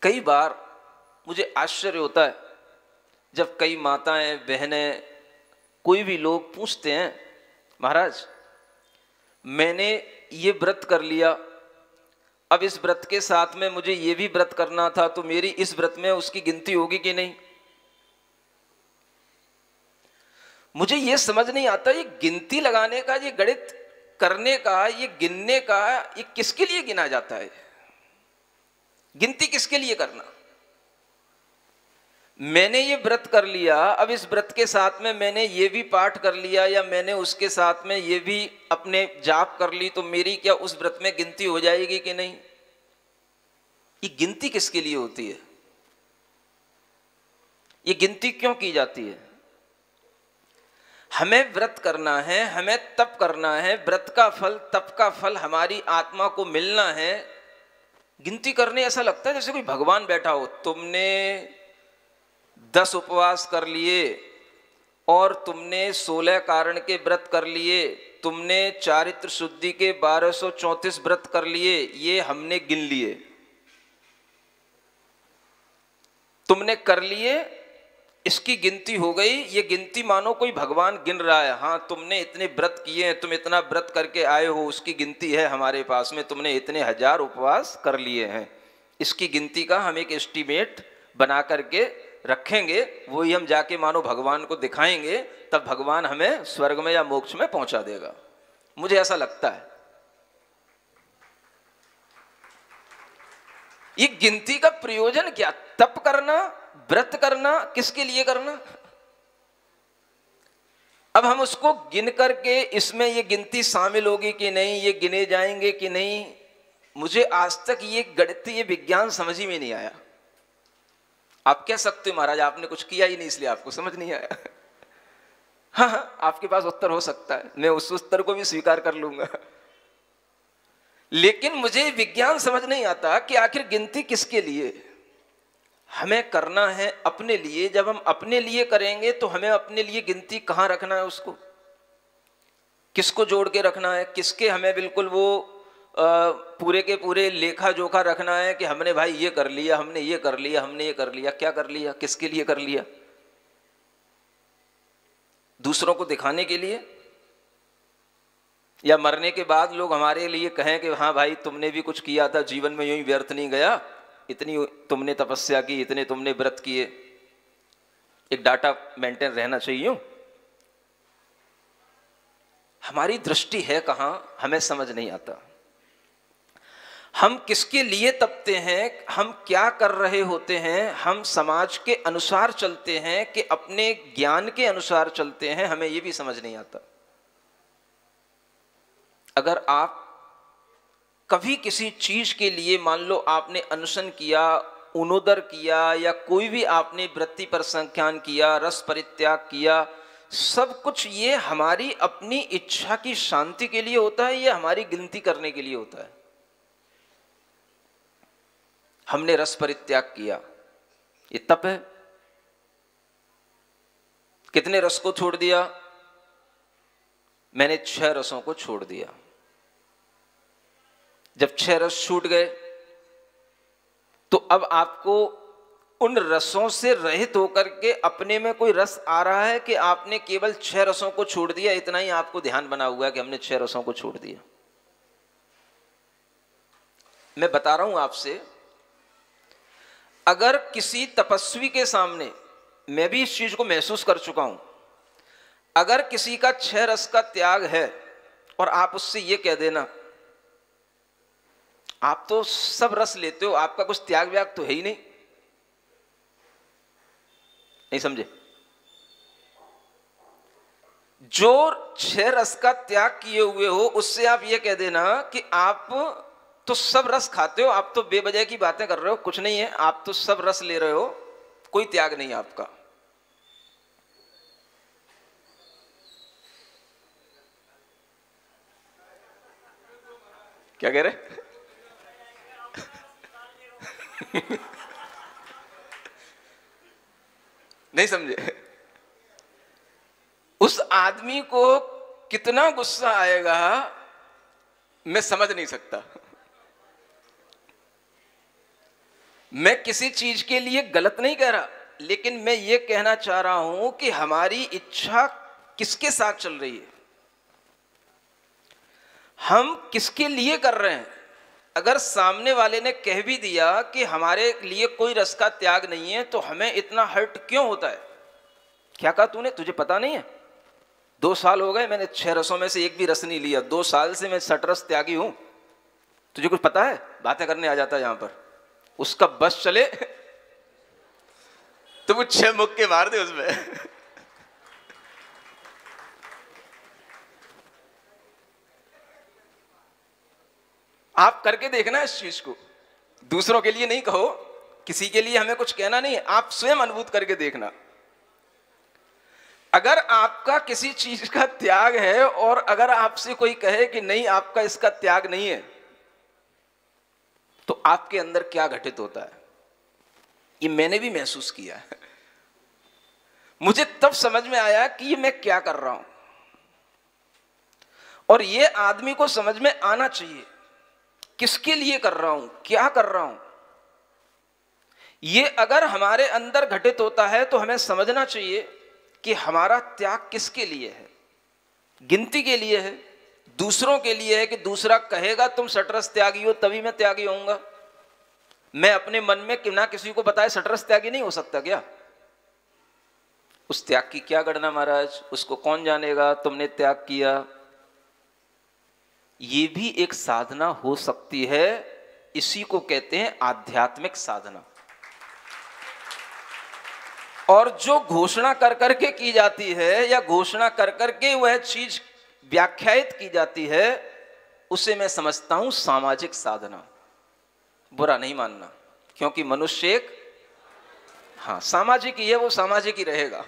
कई बार मुझे आश्चर्य होता है जब कई माताएं, बहनें, कोई भी लोग पूछते हैं, महाराज मैंने ये व्रत कर लिया, अब इस व्रत के साथ में मुझे ये भी व्रत करना था, तो मेरी इस व्रत में उसकी गिनती होगी कि नहीं। मुझे ये समझ नहीं आता, ये गिनती लगाने का, ये गणित करने का, ये गिनने का, ये किसके लिए गिना जाता है? गिनती किसके लिए करना? मैंने ये व्रत कर लिया, अब इस व्रत के साथ में मैंने ये भी पाठ कर लिया या मैंने उसके साथ में ये भी अपने जाप कर ली, तो मेरी क्या उस व्रत में गिनती हो जाएगी कि नहीं? ये गिनती किसके लिए होती है? ये गिनती क्यों की जाती है? हमें व्रत करना है, हमें तप करना है, व्रत का फल, तप का फल हमारी आत्मा को मिलना है। गिनती करने ऐसा लगता है जैसे कोई भगवान बैठा हो। तुमने 10 उपवास कर लिए और तुमने 16 कारण के व्रत कर लिए, तुमने चारित्र शुद्धि के 1234 व्रत कर लिए, ये हमने गिन लिए। तुमने कर लिए, इसकी गिनती हो गई। ये गिनती मानो कोई भगवान गिन रहा है। हाँ, तुमने इतने व्रत किए हैं, तुम इतना व्रत करके आए हो, उसकी गिनती है हमारे पास में। तुमने इतने 1000 उपवास कर लिए हैं, इसकी गिनती का हम एक एस्टीमेट बना करके रखेंगे। वही हम जाके मानो भगवान को दिखाएंगे, तब भगवान हमें स्वर्ग में या मोक्ष में पहुंचा देगा। मुझे ऐसा लगता है। ये गिनती का प्रयोजन क्या? तप करना, व्रत करना, किसके लिए करना? अब हम उसको गिन करके इसमें ये गिनती शामिल होगी कि नहीं, ये गिने जाएंगे कि नहीं, मुझे आज तक ये गणित, ये विज्ञान समझ ही में नहीं आया। आप कह सकते हो महाराज आपने कुछ किया ही नहीं इसलिए आपको समझ नहीं आया। हाँ, आपके पास उत्तर हो सकता है, मैं उस उत्तर को भी स्वीकार कर लूंगा। लेकिन मुझे विज्ञान समझ नहीं आता कि आखिर गिनती किसके लिए? हमें करना है अपने लिए। जब हम अपने लिए करेंगे तो हमें अपने लिए गिनती कहां रखना है? उसको किसको जोड़ के रखना है? किसके हमें बिल्कुल वो पूरे के पूरे लेखा जोखा रखना है कि हमने भाई ये कर लिया, हमने ये कर लिया, हमने ये कर लिया। क्या कर लिया? किसके लिए कर लिया? दूसरों को दिखाने के लिए? या मरने के बाद लोग हमारे लिए कहें कि हाँ भाई तुमने भी कुछ किया था, जीवन में यूं ही व्यर्थ नहीं गया, इतनी तुमने तपस्या की, इतने तुमने व्रत किए। एक डाटा मेंटेन रहना चाहिए। हमारी दृष्टि है कहां, हमें समझ नहीं आता। हम किसके लिए तपते हैं, हम क्या कर रहे होते हैं? हम समाज के अनुसार चलते हैं कि अपने ज्ञान के अनुसार चलते हैं? हमें यह भी समझ नहीं आता। अगर आप कभी किसी चीज के लिए, मान लो आपने अनशन किया, उनोदर किया, या कोई भी आपने वृत्ति पर संख्यान किया, रस परित्याग किया, सब कुछ ये हमारी अपनी इच्छा की शांति के लिए होता है, ये हमारी गिनती करने के लिए होता है। हमने रस परित्याग किया, ये तप है। कितने रस को छोड़ दिया? मैंने 6 रसों को छोड़ दिया। जब 6 रस छूट गए तो अब आपको उन रसों से रहित होकर के अपने में कोई रस आ रहा है कि आपने केवल 6 रसों को छोड़ दिया? इतना ही आपको ध्यान बना हुआ है कि हमने 6 रसों को छोड़ दिया। मैं बता रहा हूं आपसे, अगर किसी तपस्वी के सामने, मैं भी इस चीज को महसूस कर चुका हूं, अगर किसी का 6 रस का त्याग है और आप उससे ये कह देना आप तो सब रस लेते हो, आपका कुछ त्याग व्याग तो है ही नहीं, नहीं समझे? जो 6 रस का त्याग किए हुए हो उससे आप ये कह देना कि आप तो सब रस खाते हो, आप तो बेवजह की बातें कर रहे हो, कुछ नहीं है, आप तो सब रस ले रहे हो, कोई त्याग नहीं आपका। क्या कह रहे? नहीं समझे? उस आदमी को कितना गुस्सा आएगा मैं समझ नहीं सकता। मैं किसी चीज के लिए गलत नहीं कह रहा, लेकिन मैं ये कहना चाह रहा हूं कि हमारी इच्छा किसके साथ चल रही है, हम किसके लिए कर रहे हैं। अगर सामने वाले ने कह भी दिया कि हमारे लिए कोई रस का त्याग नहीं है, तो हमें इतना हर्ट क्यों होता है? क्या कहा तूने, तुझे पता नहीं है? 2 साल हो गए, मैंने 6 रसों में से एक भी रस नहीं लिया। 2 साल से मैं 60 रस त्यागी हूं, तुझे कुछ पता है? बातें करने आ जाता है यहां पर। उसका बस चले तो वो 6 मुक्के मार दे उसमें। आप करके देखना इस चीज को, दूसरों के लिए नहीं कहो, किसी के लिए हमें कुछ कहना नहीं है, आप स्वयं अनुभूत करके देखना। अगर आपका किसी चीज का त्याग है और अगर आपसे कोई कहे कि नहीं आपका इसका त्याग नहीं है, तो आपके अंदर क्या घटित होता है? ये मैंने भी महसूस किया है। मुझे तब समझ में आया कि ये मैं क्या कर रहा हूं, और ये आदमी को समझ में आना चाहिए किसके लिए कर रहा हूं, क्या कर रहा हूं। ये अगर हमारे अंदर घटित होता है तो हमें समझना चाहिए कि हमारा त्याग किसके लिए है। गिनती के लिए है, दूसरों के लिए है कि दूसरा कहेगा तुम सटरस त्यागी हो तभी मैं त्यागी होऊंगा। मैं अपने मन में कि ना किसी को बताए सटरस त्यागी नहीं हो सकता क्या? उस त्याग की क्या गणना महाराज, उसको कौन जानेगा, तुमने त्याग किया। ये भी एक साधना हो सकती है, इसी को कहते हैं आध्यात्मिक साधना। और जो घोषणा कर करके की जाती है या घोषणा कर करके वह चीज व्याख्यायित की जाती है, उसे मैं समझता हूं सामाजिक साधना। बुरा नहीं मानना, क्योंकि मनुष्य एक सामाजिक ही है, वो सामाजिक ही रहेगा।